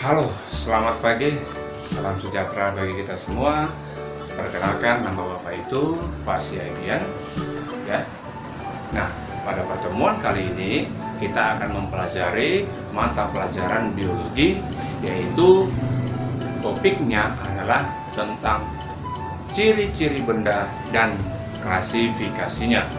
Halo, selamat pagi, salam sejahtera bagi kita semua. Perkenalkan, nama Bapak itu Pak Siaidian, ya. Nah, pada pertemuan kali ini kita akan mempelajari mata pelajaran biologi, yaitu topiknya adalah tentang ciri-ciri benda dan klasifikasinya.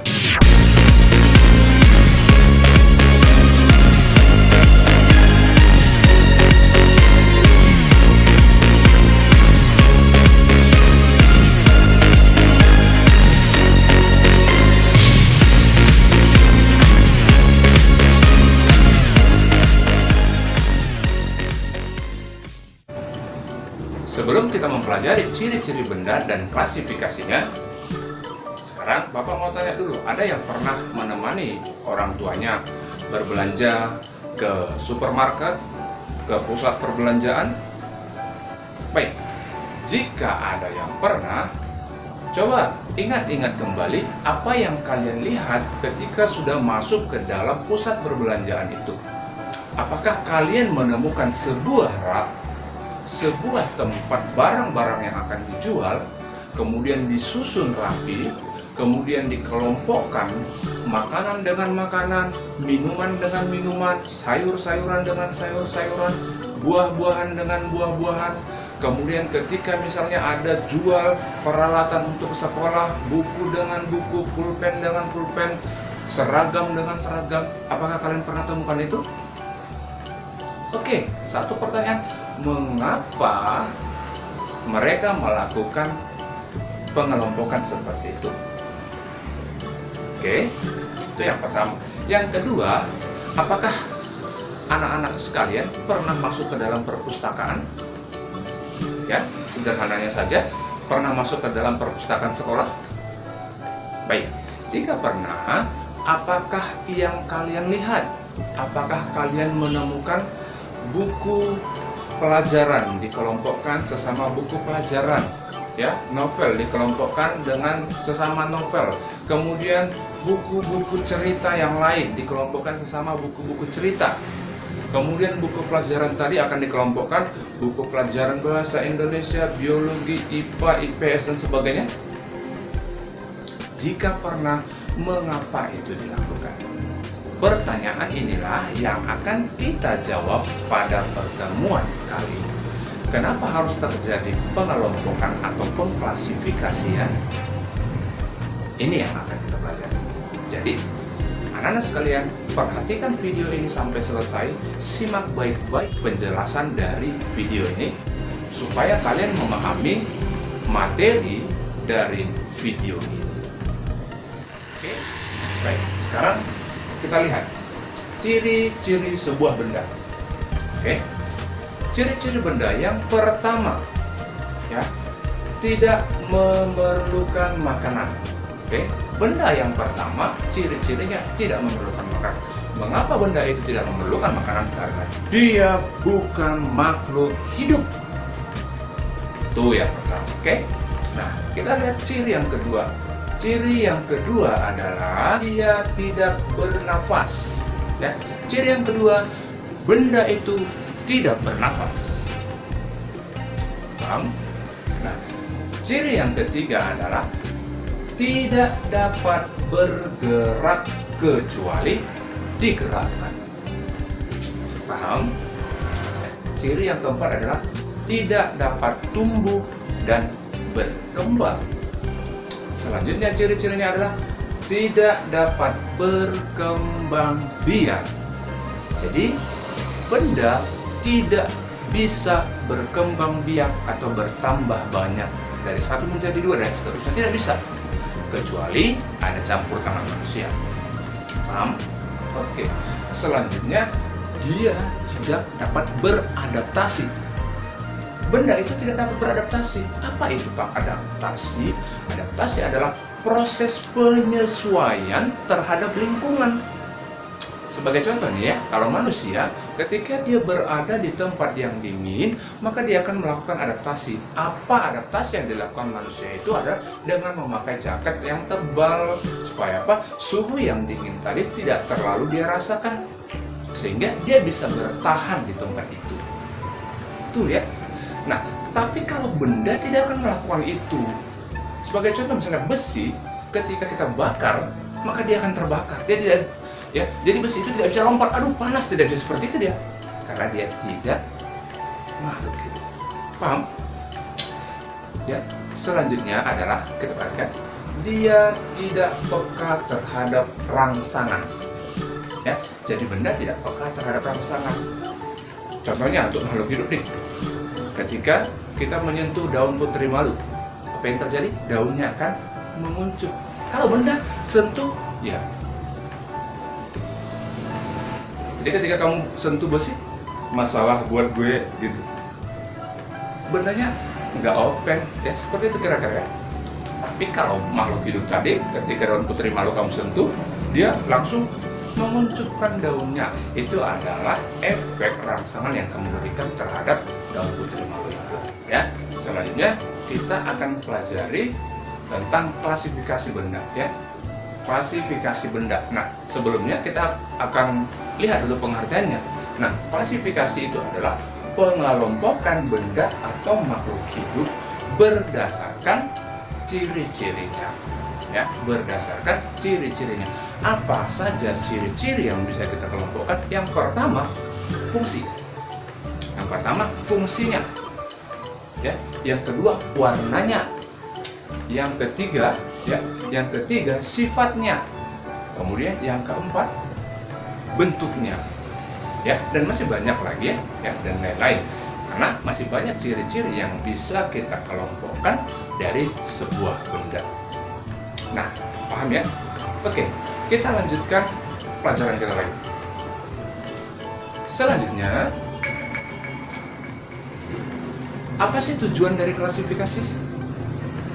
Sebelum kita mempelajari ciri-ciri benda dan klasifikasinya, sekarang Bapak mau tanya dulu, ada yang pernah menemani orang tuanya berbelanja ke supermarket, ke pusat perbelanjaan? Baik, jika ada yang pernah, coba ingat-ingat kembali apa yang kalian lihat ketika sudah masuk ke dalam pusat perbelanjaan itu. Apakah kalian menemukan sebuah rak, sebuah tempat barang-barang yang akan dijual, kemudian disusun rapi, kemudian dikelompokkan makanan dengan makanan, minuman dengan minuman, sayur-sayuran dengan sayur-sayuran, buah-buahan dengan buah-buahan. Kemudian ketika misalnya ada jual peralatan untuk sekolah, buku dengan buku, pulpen dengan pulpen, seragam dengan seragam, apakah kalian pernah temukan itu? Oke, satu pertanyaan, mengapa mereka melakukan pengelompokan seperti itu? Oke, itu yang pertama. Yang kedua, apakah anak-anak sekalian pernah masuk ke dalam perpustakaan? Ya, sederhananya saja, pernah masuk ke dalam perpustakaan sekolah? Baik, jika pernah, apakah yang kalian lihat? Apakah kalian menemukan buku pelajaran dikelompokkan sesama buku pelajaran, ya, novel dikelompokkan dengan sesama novel, kemudian buku-buku cerita yang lain dikelompokkan sesama buku-buku cerita, kemudian buku pelajaran tadi akan dikelompokkan buku pelajaran bahasa Indonesia, biologi, IPA, IPS dan sebagainya. Jika pernah, mengapa itu dilakukan? Pertanyaan inilah yang akan kita jawab pada pertemuan kali ini. Kenapa harus terjadi pengelompokan atau pengklasifikasian? Ini yang akan kita pelajari. Jadi, anak-anak sekalian, perhatikan video ini sampai selesai. Simak baik-baik penjelasan dari video ini supaya kalian memahami materi dari video ini. Oke, baik. Sekarang kita lihat ciri-ciri sebuah benda. Oke, ciri-ciri benda yang pertama, ya, tidak memerlukan makanan. Oke, benda yang pertama ciri-cirinya tidak memerlukan makanan. Mengapa benda itu tidak memerlukan makanan? Karena dia bukan makhluk hidup. Itu yang pertama. Oke, nah kita lihat ciri yang kedua. Ciri yang kedua adalah dia tidak bernafas. Ya, ciri yang kedua, benda itu tidak bernafas. Paham? Nah, ciri yang ketiga adalah tidak dapat bergerak kecuali digerakkan. Paham? Ciri yang keempat adalah tidak dapat tumbuh dan berkembang. Selanjutnya ciri-cirinya adalah tidak dapat berkembang biak. Jadi benda tidak bisa berkembang biak atau bertambah banyak dari satu menjadi dua dan seterusnya, tidak bisa kecuali ada campur tangan manusia. Paham? Oke. Selanjutnya dia tidak dapat beradaptasi. Benda itu tidak dapat beradaptasi. Apa itu Pak adaptasi? Adaptasi adalah proses penyesuaian terhadap lingkungan. Sebagai contoh nih ya, kalau manusia ketika dia berada di tempat yang dingin, maka dia akan melakukan adaptasi. Apa adaptasi yang dilakukan manusia itu adalah dengan memakai jaket yang tebal supaya apa? Suhu yang dingin tadi tidak terlalu dia rasakan, sehingga dia bisa bertahan di tempat itu. itu ya. Nah, tapi kalau benda tidak akan melakukan itu. Sebagai contoh misalnya besi, ketika kita bakar, maka dia akan terbakar. Dia tidak, ya. Jadi besi itu tidak bisa lompat. Aduh panas, tidak bisa seperti itu dia, karena dia tidak makhluk hidup. Paham? Ya. Selanjutnya adalah kita perhatikan, dia tidak peka terhadap rangsangan. Ya, jadi benda tidak peka terhadap rangsangan. Contohnya untuk makhluk hidup nih, ketika kita menyentuh daun putri malu, apa yang terjadi? Daunnya akan menguncup. Kalau benda sentuh, ya. Jadi ketika kamu sentuh besi, masalah buat gue gitu. Bendanya nggak open, ya seperti itu kira-kira. Tapi kalau makhluk hidup tadi, ketika daun putri malu kamu sentuh, dia langsung menguncupkan daunnya. Itu adalah efek rangsangan yang kamu berikan terhadap daun putri malu itu. Ya, selanjutnya kita akan pelajari tentang klasifikasi benda. Ya, klasifikasi benda. Nah, sebelumnya kita akan lihat dulu pengertiannya. Nah, klasifikasi itu adalah pengelompokan benda atau makhluk hidup berdasarkan ciri-cirinya. Ya, berdasarkan ciri-cirinya. Apa saja ciri-ciri yang bisa kita kelompokkan? Yang pertama, fungsi. Yang pertama, fungsinya. Ya, yang kedua, warnanya. Yang ketiga, sifatnya. Kemudian yang keempat, bentuknya. Ya, dan masih banyak lagi ya, dan lain-lain. Karena masih banyak ciri-ciri yang bisa kita kelompokkan dari sebuah benda. Nah, paham ya? Oke, kita lanjutkan pelajaran kita lagi. Selanjutnya, apa sih tujuan dari klasifikasi?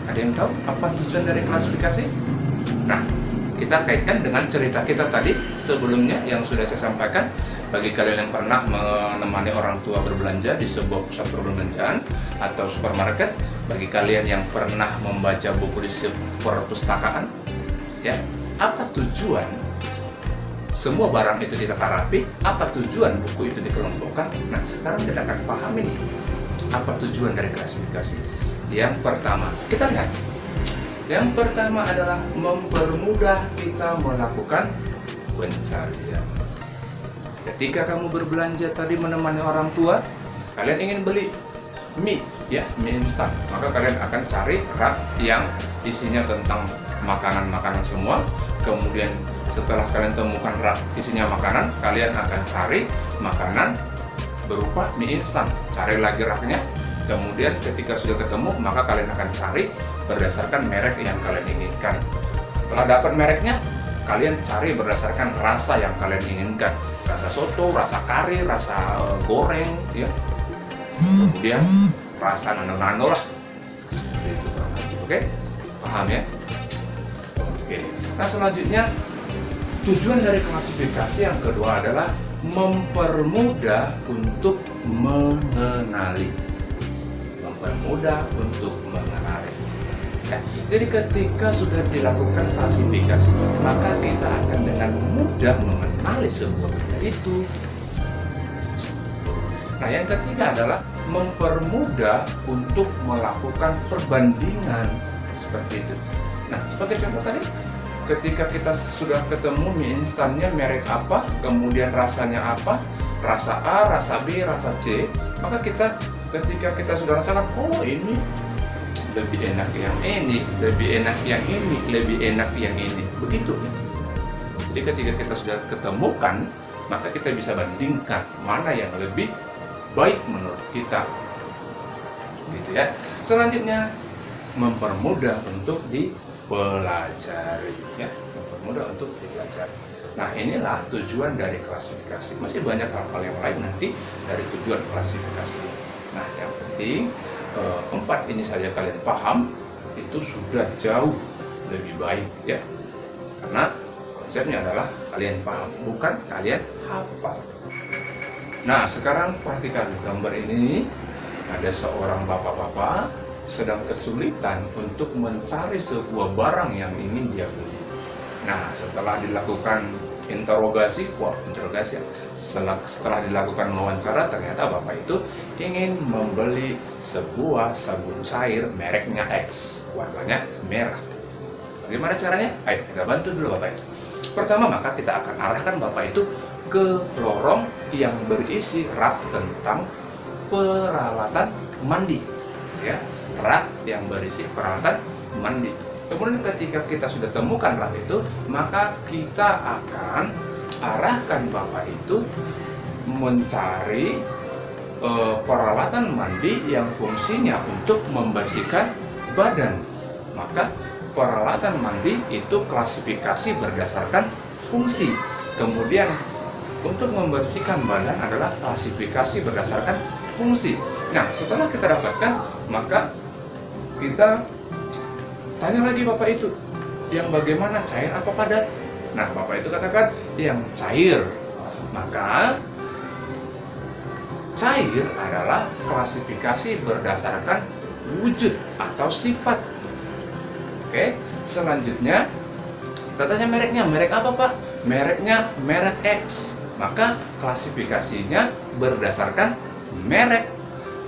Ada yang tahu apa tujuan dari klasifikasi? Nah, kita kaitkan dengan cerita kita tadi sebelumnya yang sudah saya sampaikan. Bagi kalian yang pernah menemani orang tua berbelanja di sebuah pusat perbelanjaan atau supermarket, bagi kalian yang pernah membaca buku di perpustakaan, ya, apa tujuan semua barang itu ditata rapi? Apa tujuan buku itu dikelompokkan? Nah, sekarang kita akan pahami nih, apa tujuan dari klasifikasi. Yang pertama, kita lihat. Yang pertama adalah mempermudah kita melakukan pencarian. Ketika kamu berbelanja tadi menemani orang tua, kalian ingin beli mie, ya, mie instan, maka kalian akan cari rak yang isinya tentang makanan-makanan semua. Kemudian setelah kalian temukan rak isinya makanan, kalian akan cari makanan berupa mie instan. Cari lagi raknya. Kemudian ketika sudah ketemu, maka kalian akan cari berdasarkan merek yang kalian inginkan. Setelah dapat mereknya, kalian cari berdasarkan rasa yang kalian inginkan. Rasa soto, rasa kari, rasa goreng, ya. Kemudian rasa nano-nano lah. Seperti itu. Oke? Paham ya? Oke. Nah, selanjutnya tujuan dari klasifikasi yang kedua adalah mempermudah untuk mengenali. Mempermudah untuk mengenali. Nah, jadi ketika sudah dilakukan klasifikasi, maka kita akan dengan mudah mengenali sebuah benda itu. Nah, yang ketiga adalah mempermudah untuk melakukan perbandingan seperti itu. Nah, sebagai contoh tadi, ketika kita sudah ketemu mie instannya merek apa, kemudian rasanya apa, rasa A, rasa B, rasa C, maka kita ketika kita sudah rasakan, oh ini lebih enak yang ini, lebih enak yang ini, lebih enak yang ini, begitu ya. Jadi ketika kita sudah ketemukan, maka kita bisa bandingkan mana yang lebih baik menurut kita, gitu ya. Selanjutnya, mempermudah untuk dipelajari, ya, mempermudah untuk dipelajari. Nah, inilah tujuan dari klasifikasi. Masih banyak hal-hal yang lain nanti dari tujuan klasifikasi. Nah, yang penting 4 ini saja kalian paham, itu sudah jauh lebih baik ya. Karena konsepnya adalah kalian paham, bukan kalian hafal. Nah, sekarang perhatikan gambar ini. Ada seorang bapak-bapak sedang kesulitan untuk mencari sebuah barang yang ingin dia beli. Nah, setelah dilakukan interogasi, interogasi. Setelah dilakukan wawancara, ternyata bapak itu ingin membeli sebuah sabun cair mereknya X, warnanya merah. Bagaimana caranya? Ayo kita bantu dulu bapak itu. Pertama, maka kita akan arahkan bapak itu ke lorong yang berisi rak tentang peralatan mandi, ya, rak yang berisi peralatan mandi. Kemudian ketika kita sudah temukan rak itu, maka kita akan arahkan bapak itu mencari peralatan mandi yang fungsinya untuk membersihkan badan. Maka peralatan mandi itu klasifikasi berdasarkan fungsi. Kemudian untuk membersihkan badan adalah klasifikasi berdasarkan fungsi. Nah, setelah kita dapatkan, maka kita tanya lagi bapak itu, yang bagaimana, cair apa padat? Nah, bapak itu katakan yang cair. Maka cair adalah klasifikasi berdasarkan wujud atau sifat. Oke, selanjutnya kita tanya mereknya. Merek apa pak? Mereknya merek X. Maka klasifikasinya berdasarkan merek.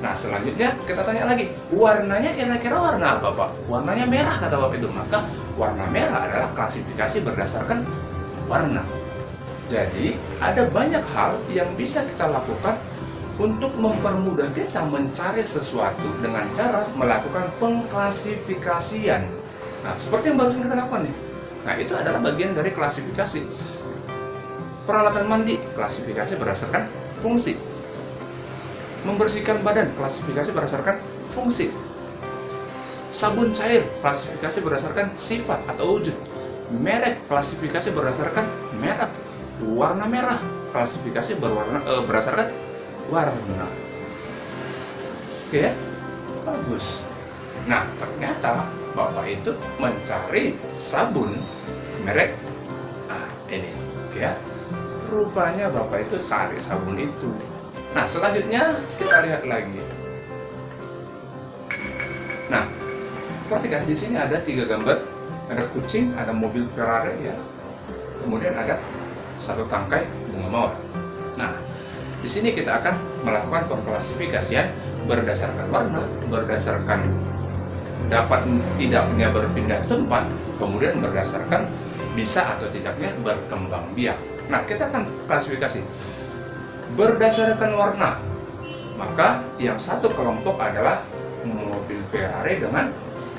Nah, selanjutnya kita tanya lagi, warnanya kira-kira warna apa pak? Warnanya merah kata bapak itu. Maka warna merah adalah klasifikasi berdasarkan warna. Jadi ada banyak hal yang bisa kita lakukan untuk mempermudah kita mencari sesuatu dengan cara melakukan pengklasifikasian. Nah, seperti yang barusan kita lakukan nih. Nah, itu adalah bagian dari klasifikasi. Peralatan mandi, klasifikasi berdasarkan fungsi. Membersihkan badan, klasifikasi berdasarkan fungsi. Sabun cair, klasifikasi berdasarkan sifat atau wujud. Merek, klasifikasi berdasarkan merek. Warna merah, klasifikasi berdasarkan warna. Oke, bagus. Nah, ternyata bapak itu mencari sabun merek ini, ya. Rupanya bapak itu cari sabun itu. Nah, selanjutnya kita lihat lagi. Nah, perhatikan di sini ada 3 gambar, ada kucing, ada mobil Ferrari, ya. Kemudian ada satu tangkai bunga mawar. Nah, di sini kita akan melakukan pengklasifikasian berdasarkan warna, berdasarkan dapat tidaknya berpindah tempat, kemudian berdasarkan bisa atau tidaknya berkembang biak. Nah, kita akan klasifikasi berdasarkan warna. Maka yang satu kelompok adalah mobil Ferrari dengan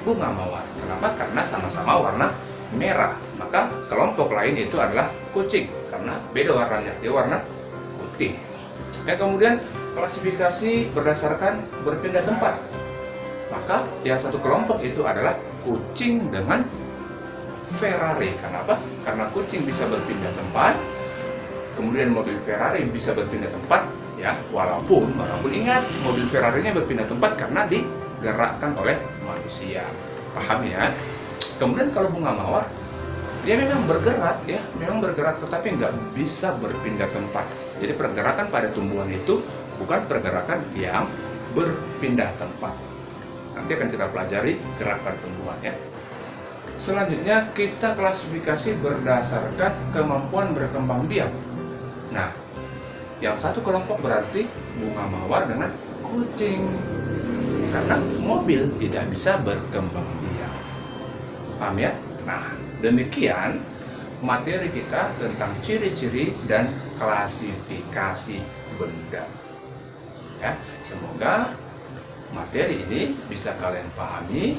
bunga mawar. Kenapa? Karena sama-sama warna merah. Maka kelompok lain itu adalah kucing karena beda warnanya, dia warna putih. Kemudian klasifikasi berdasarkan berpindah tempat. Maka yang satu kelompok itu adalah kucing dengan Ferrari. Kenapa? Karena kucing bisa berpindah tempat, kemudian mobil Ferrari bisa berpindah tempat, ya. Walaupun ingat, mobil Ferrari-nya berpindah tempat karena digerakkan oleh manusia. Paham ya? Kemudian kalau bunga mawar, dia memang bergerak, ya, memang bergerak, tetapi nggak bisa berpindah tempat. Jadi pergerakan pada tumbuhan itu bukan pergerakan yang berpindah tempat. Nanti akan kita pelajari gerakan tumbuhan, ya. Selanjutnya kita klasifikasi berdasarkan kemampuan berkembang biak. Nah, yang satu kelompok berarti bunga mawar dengan kucing karena mobil tidak bisa berkembang biak. Paham ya? Nah, demikian materi kita tentang ciri-ciri dan klasifikasi benda. Ya, semoga materi ini bisa kalian pahami,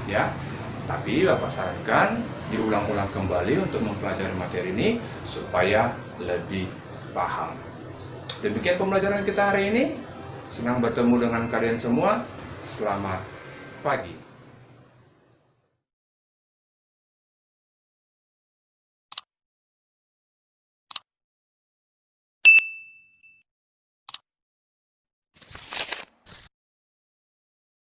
ya. Tapi Bapak sarankan diulang-ulang kembali untuk mempelajari materi ini supaya lebih paham. Demikian pembelajaran kita hari ini. Senang bertemu dengan kalian semua. Selamat pagi.